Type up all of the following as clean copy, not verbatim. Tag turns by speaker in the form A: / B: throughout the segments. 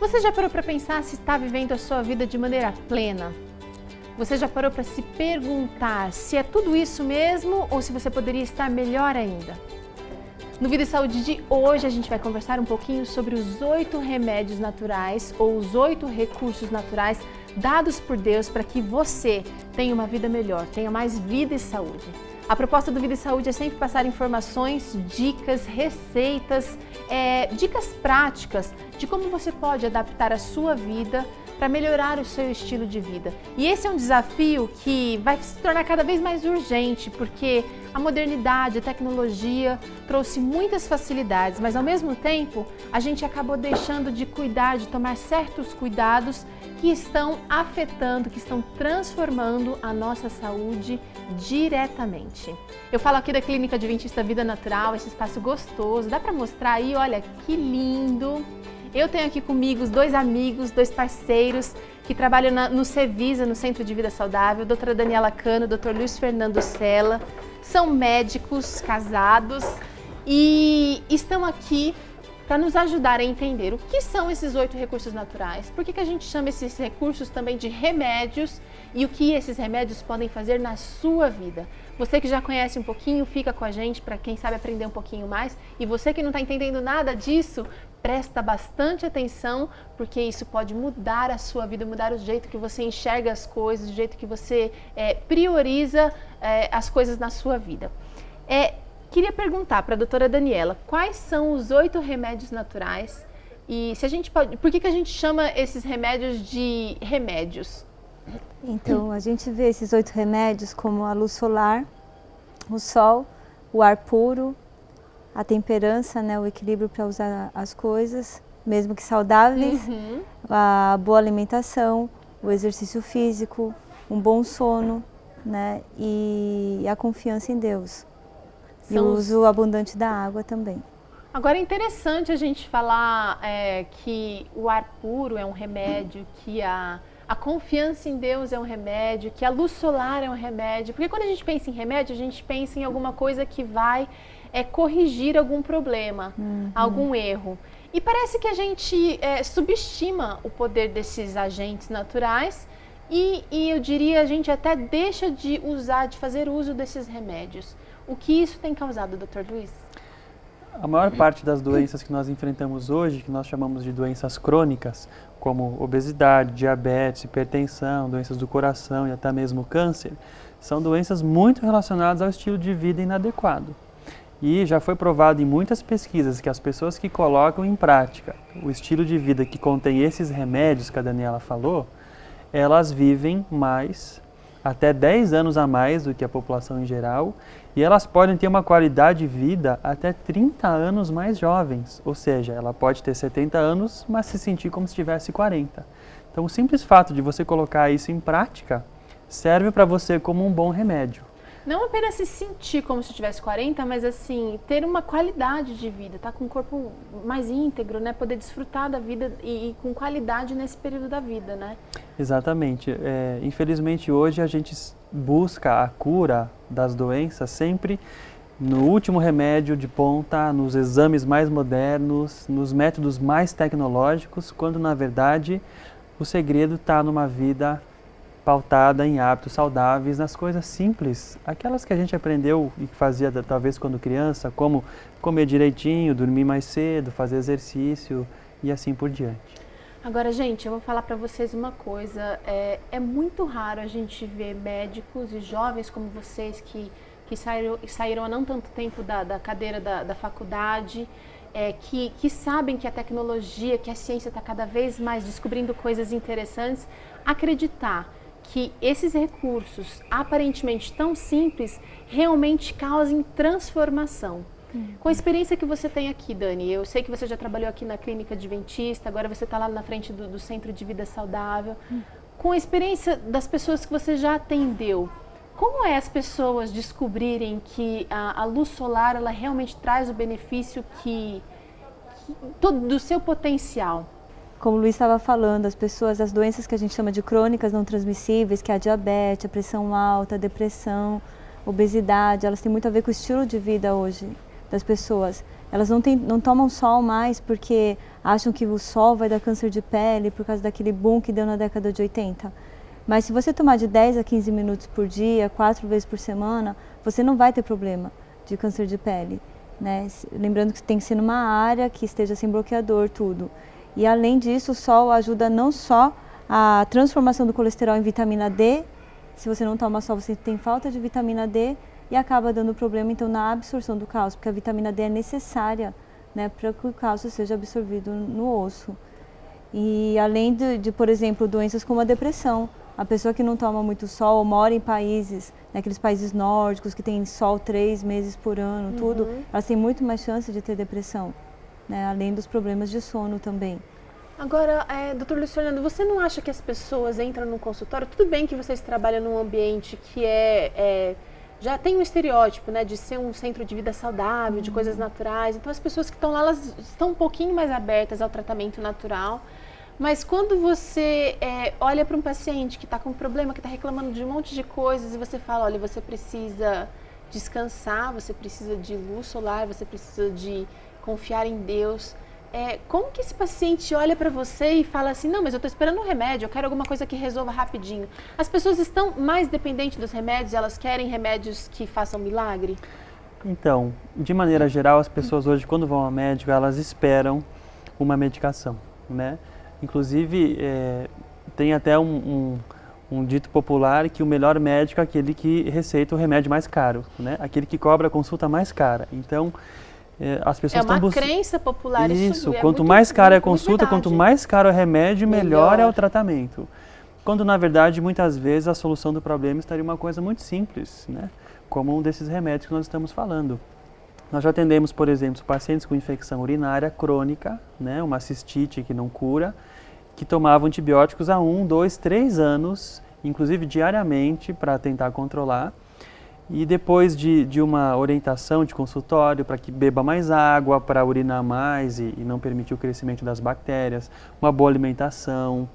A: Você já parou para pensar se está vivendo a sua vida de maneira plena? Você já parou para se perguntar se é tudo isso mesmo ou se você poderia estar melhor ainda? No Vida e Saúde de hoje a gente vai conversar um pouquinho sobre os 8 remédios naturais ou os 8 recursos naturais dados por Deus para que você tenha uma vida melhor, tenha mais vida e saúde. A proposta do Vida e Saúde é sempre passar informações, dicas, receitas, dicas práticas de como você pode adaptar a sua vida para melhorar o seu estilo de vida. E esse é um desafio que vai se tornar cada vez mais urgente, porque a modernidade, a tecnologia trouxe muitas facilidades, mas ao mesmo tempo a gente acabou deixando de cuidar, de tomar certos cuidados que estão afetando, que estão transformando a nossa saúde diretamente. Eu falo aqui da Clínica Adventista Vida Natural, esse espaço gostoso, dá para mostrar aí, olha que lindo. Eu tenho aqui comigo os 2 amigos, 2 parceiros que trabalham no Cevisa, no Centro de Vida Saudável, a doutora Daniela Cano, o doutor Luiz Fernando Sela, são médicos casados e estão aqui para nos ajudar a entender o que são esses 8 recursos naturais, por que a gente chama esses recursos também de remédios e o que esses remédios podem fazer na sua vida. Você que já conhece um pouquinho, fica com a gente para quem sabe aprender um pouquinho mais, e você que não está entendendo nada disso, presta bastante atenção, porque isso pode mudar a sua vida, mudar o jeito que você enxerga as coisas, o jeito que você prioriza as coisas na sua vida. Queria perguntar para a doutora Daniela, quais são os 8 remédios naturais e se a gente pode, por que a gente chama esses remédios de remédios?
B: Então, a gente vê esses 8 remédios como a luz solar, o sol, o ar puro, a temperança, né, o equilíbrio para usar as coisas, mesmo que saudáveis, a boa alimentação, o exercício físico, um bom sono, né, e a confiança em Deus. E o uso abundante da água também.
A: Agora é interessante a gente falar que o ar puro é um remédio, que a confiança em Deus é um remédio, que a luz solar é um remédio. Porque quando a gente pensa em remédio, a gente pensa em alguma coisa que vai corrigir algum problema, algum erro. E parece que a gente subestima o poder desses agentes naturais e eu diria, a gente até deixa de usar, de fazer uso desses remédios. O que isso tem causado, Dr. Luiz?
C: A maior parte das doenças que nós enfrentamos hoje, que nós chamamos de doenças crônicas, como obesidade, diabetes, hipertensão, doenças do coração e até mesmo câncer, são doenças muito relacionadas ao estilo de vida inadequado. E já foi provado em muitas pesquisas que as pessoas que colocam em prática o estilo de vida que contém esses remédios que a Daniela falou, elas vivem mais, até 10 anos a mais do que a população em geral, e elas podem ter uma qualidade de vida até 30 anos mais jovens, ou seja, ela pode ter 70 anos, mas se sentir como se tivesse 40. Então o simples fato de você colocar isso em prática serve para você como um bom remédio.
A: Não apenas se sentir como se tivesse 40, mas assim, ter uma qualidade de vida, tá com o corpo mais íntegro, né? Poder desfrutar da vida e com qualidade nesse período da vida, né?
C: Exatamente. Infelizmente hoje a gente busca a cura das doenças sempre no último remédio de ponta, nos exames mais modernos, nos métodos mais tecnológicos, quando na verdade o segredo está numa vida pautada em hábitos saudáveis, nas coisas simples, aquelas que a gente aprendeu e que fazia talvez quando criança, como comer direitinho, dormir mais cedo, fazer exercício e assim por diante.
A: Agora, gente, eu vou falar para vocês uma coisa, é muito raro a gente ver médicos e jovens como vocês que saíram há não tanto tempo da cadeira da faculdade, que sabem que a tecnologia, que a ciência está cada vez mais descobrindo coisas interessantes, acreditar que esses recursos aparentemente tão simples realmente causem transformação. Com a experiência que você tem aqui, Dani, eu sei que você já trabalhou aqui na Clínica Adventista, agora você está lá na frente do Centro de Vida Saudável. Com a experiência das pessoas que você já atendeu, como é as pessoas descobrirem que a luz solar ela realmente traz o benefício do seu potencial?
B: Como o Luiz estava falando, as doenças que a gente chama de crônicas não transmissíveis, que é a diabetes, a pressão alta, a depressão, obesidade, elas têm muito a ver com o estilo de vida hoje. das pessoas. Elas não tomam sol mais porque acham que o sol vai dar câncer de pele por causa daquele boom que deu na década de 80. Mas se você tomar de 10 a 15 minutos por dia, 4 vezes por semana, você não vai ter problema de câncer de pele, né? Lembrando que tem que ser numa área que esteja sem bloqueador, tudo. E além disso, o sol ajuda não só a transformação do colesterol em vitamina D. Se você não toma sol, você tem falta de vitamina D e acaba dando problema então na absorção do cálcio, porque a vitamina D é necessária, né, para que o cálcio seja absorvido no osso. E além de, por exemplo, doenças como a depressão, a pessoa que não toma muito sol ou mora em países, né, aqueles países nórdicos que tem sol 3 meses por ano, tudo, elas têm muito mais chance de ter depressão, né, além dos problemas de sono também.
A: Agora, doutor Luiz Fernando, você não acha que as pessoas entram no consultório, tudo bem que vocês trabalham num ambiente que já tem um estereótipo, né, de ser um centro de vida saudável, de coisas naturais, então as pessoas que estão lá, elas estão um pouquinho mais abertas ao tratamento natural, mas quando você olha para um paciente que está com um problema, que está reclamando de um monte de coisas e você fala, olha, você precisa descansar, você precisa de luz solar, você precisa de confiar em Deus, como que esse paciente olha para você e fala assim, não, mas eu estou esperando um remédio, eu quero alguma coisa que resolva rapidinho. As pessoas estão mais dependentes dos remédios, elas querem remédios que façam milagre?
C: Então, de maneira geral, as pessoas hoje, quando vão ao médico, elas esperam uma medicação, né? Inclusive, tem até um dito popular que o melhor médico é aquele que receita o remédio mais caro, né? Aquele que cobra a consulta mais cara. Então, as pessoas estão buscando...
A: crença popular
C: isso. Quanto mais cara é a consulta, quanto mais caro é o remédio, melhor é o tratamento. Quando, na verdade, muitas vezes a solução do problema estaria uma coisa muito simples, né? Como um desses remédios que nós estamos falando. Nós já atendemos, por exemplo, pacientes com infecção urinária crônica, né? Uma cistite que não cura, que tomavam antibióticos há 1, 2, 3 anos, inclusive diariamente, para tentar controlar. E depois de uma orientação de consultório para que beba mais água, para urinar mais e não permitir o crescimento das bactérias, uma boa alimentação,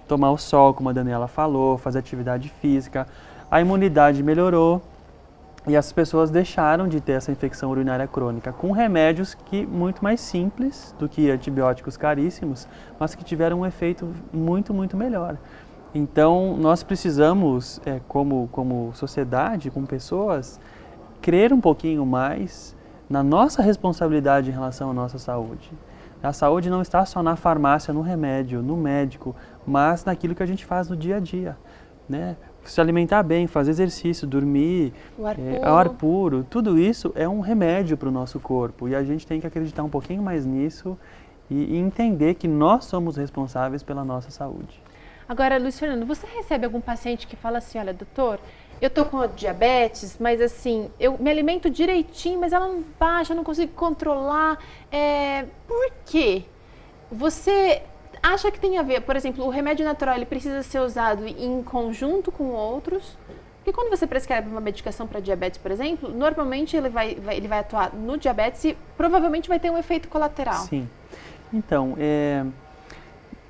C: tomar o sol, como a Daniela falou, fazer atividade física, a imunidade melhorou e as pessoas deixaram de ter essa infecção urinária crônica com remédios muito mais simples do que antibióticos caríssimos, mas que tiveram um efeito muito, muito melhor. Então, nós precisamos, como sociedade, como pessoas, crer um pouquinho mais na nossa responsabilidade em relação à nossa saúde. A saúde não está só na farmácia, no remédio, no médico, mas naquilo que a gente faz no dia a dia, né? Se alimentar bem, fazer exercício, dormir, ar puro, tudo isso é um remédio para o nosso corpo. E a gente tem que acreditar um pouquinho mais nisso e entender que nós somos responsáveis pela nossa saúde.
A: Agora, Luiz Fernando, você recebe algum paciente que fala assim, olha, doutor, eu tô com diabetes, mas assim, eu me alimento direitinho, mas ela não baixa, eu não consigo controlar. Por quê? Você acha que tem a ver, por exemplo, o remédio natural, ele precisa ser usado em conjunto com outros? Porque quando você prescreve uma medicação para diabetes, por exemplo, normalmente ele vai atuar no diabetes e provavelmente vai ter um efeito colateral.
C: Sim. Então,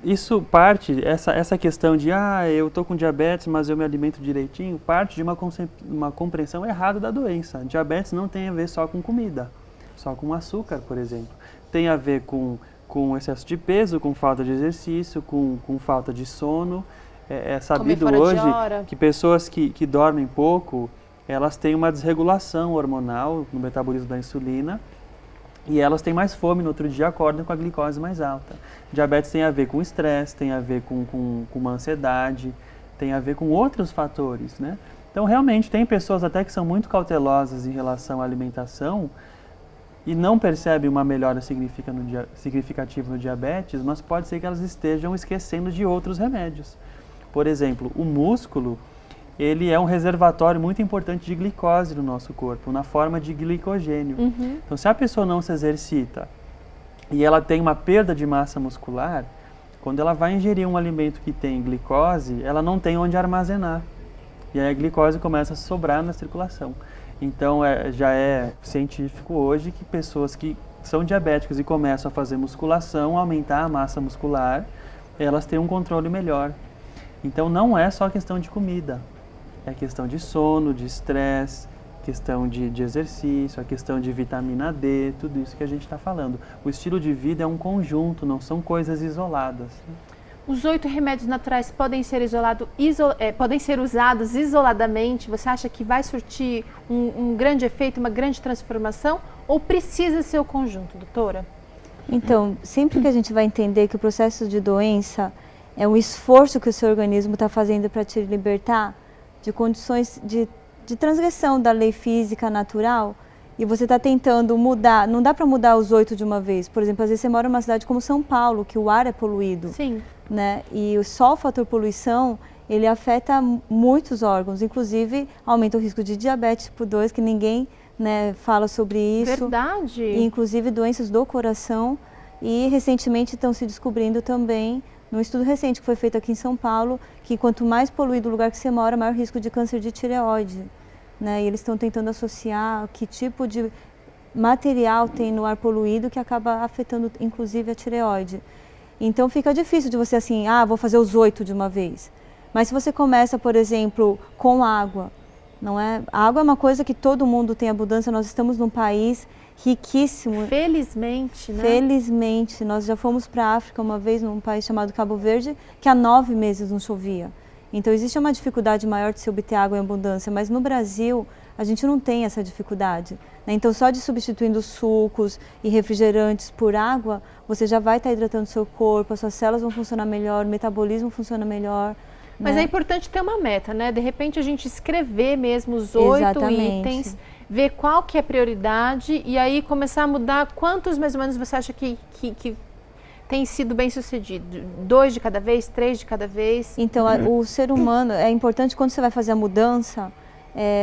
C: isso parte, essa questão de, eu estou com diabetes, mas eu me alimento direitinho, parte de uma compreensão errada da doença. Diabetes não tem a ver só com comida, só com açúcar, por exemplo. Tem a ver com excesso de peso, com falta de exercício, com falta de sono. É sabido hoje que pessoas que dormem pouco, elas têm uma desregulação hormonal no metabolismo da insulina, e elas têm mais fome, no outro dia acordam com a glicose mais alta. Diabetes tem a ver com estresse, tem a ver com uma ansiedade, tem a ver com outros fatores, né? Então, realmente, tem pessoas até que são muito cautelosas em relação à alimentação e não percebem uma melhora significativa no diabetes, mas pode ser que elas estejam esquecendo de outros remédios. Por exemplo, o músculo, ele é um reservatório muito importante de glicose no nosso corpo, na forma de glicogênio. Então, se a pessoa não se exercita e ela tem uma perda de massa muscular, quando ela vai ingerir um alimento que tem glicose, ela não tem onde armazenar. E aí a glicose começa a sobrar na circulação. Então, já é científico hoje que pessoas que são diabéticas e começam a fazer musculação, aumentar a massa muscular, elas têm um controle melhor. Então, não é só questão de comida. É questão de sono, de estresse, questão de exercício, a questão de vitamina D, tudo isso que a gente está falando. O estilo de vida é um conjunto, não são coisas isoladas.
A: Os 8 remédios naturais podem ser, podem ser usados isoladamente? Você acha que vai surtir um grande efeito, uma grande transformação? Ou precisa ser o conjunto, doutora?
B: Então, sempre que a gente vai entender que o processo de doença é um esforço que o seu organismo está fazendo para te libertar de condições de transgressão da lei física natural, e você está tentando mudar, não dá para mudar os 8 de uma vez. Por exemplo, às vezes você mora numa cidade como São Paulo, que o ar é poluído.
A: Sim.
B: Né? E só o fator poluição, ele afeta muitos órgãos, inclusive aumenta o risco de diabetes tipo 2, que ninguém, né, fala sobre isso.
A: Verdade.
B: E, inclusive doenças do coração. E recentemente estão se descobrindo também, num estudo recente que foi feito aqui em São Paulo, que quanto mais poluído o lugar que você mora, maior risco de câncer de tireoide. Né? E eles estão tentando associar que tipo de material tem no ar poluído que acaba afetando inclusive a tireoide. Então fica difícil de você assim, vou fazer os 8 de uma vez. Mas se você começa, por exemplo, com água, não é? A água é uma coisa que todo mundo tem abundância, nós estamos num país riquíssimo.
A: Felizmente, né?
B: Felizmente. Nós já fomos para a África uma vez, num país chamado Cabo Verde, que há 9 meses não chovia. Então existe uma dificuldade maior de se obter água em abundância, mas no Brasil a gente não tem essa dificuldade. Né? Então só de substituindo sucos e refrigerantes por água, você já vai estar hidratando seu corpo, as suas células vão funcionar melhor, o metabolismo funciona melhor.
A: Mas
B: né?
A: é importante ter uma meta, né? De repente a gente escrever mesmo os 8 itens, ver qual que é a prioridade e aí começar a mudar. Quantos mais ou menos você acha que tem sido bem sucedido? 2 de cada vez, 3 de cada vez?
B: Então, o ser humano, é importante quando você vai fazer a mudança,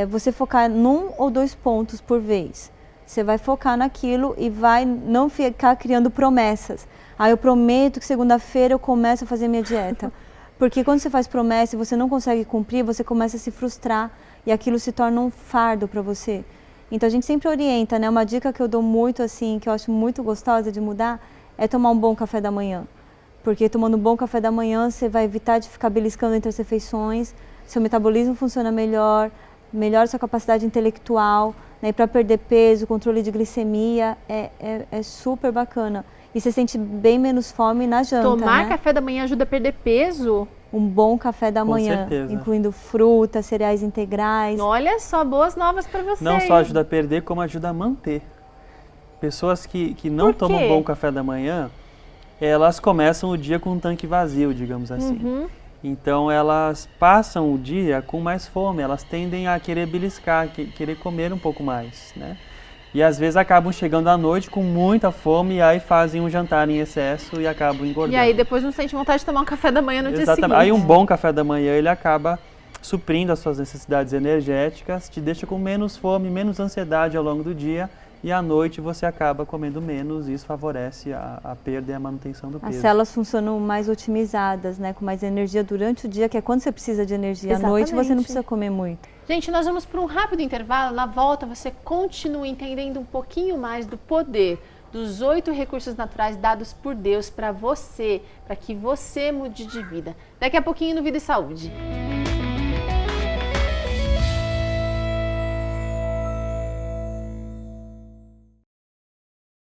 B: você focar num ou 2 pontos por vez. Você vai focar naquilo e vai não ficar criando promessas. Eu prometo que segunda-feira eu começo a fazer minha dieta. Porque quando você faz promessa e você não consegue cumprir, você começa a se frustrar e aquilo se torna um fardo para você. Então a gente sempre orienta, né? Uma dica que eu dou muito assim, que eu acho muito gostosa de mudar, é tomar um bom café da manhã. Porque tomando um bom café da manhã, você vai evitar de ficar beliscando entre as refeições, seu metabolismo funciona melhor, melhora sua capacidade intelectual, né? Para perder peso, controle de glicemia, é super bacana. E você sente bem menos fome na janta,
A: Tomar
B: né?
A: café da manhã ajuda a perder peso?
B: Um bom café da manhã,
C: certeza.
B: incluindo frutas, cereais integrais.
A: Olha só, boas novas para você.
C: Não só ajuda a perder, como ajuda a manter. Pessoas que não tomam bom café da manhã, elas começam o dia com um tanque vazio, digamos assim. Então elas passam o dia com mais fome, elas tendem a querer beliscar, querer comer um pouco mais, né? E às vezes acabam chegando à noite com muita fome e aí fazem um jantar em excesso e acabam engordando.
A: E aí depois não sente vontade de tomar um café da manhã no dia seguinte.
C: Aí um bom café da manhã, ele acaba suprindo as suas necessidades energéticas, te deixa com menos fome, menos ansiedade ao longo do dia e à noite você acaba comendo menos e isso favorece a perda e a manutenção do peso.
B: As células funcionam mais otimizadas, né, com mais energia durante o dia, que é quando você precisa de energia. À noite você não precisa comer muito.
A: Gente, nós vamos para um rápido intervalo. Na volta você continua entendendo um pouquinho mais do poder dos 8 recursos naturais dados por Deus para você, para que você mude de vida. Daqui a pouquinho no Vida e Saúde.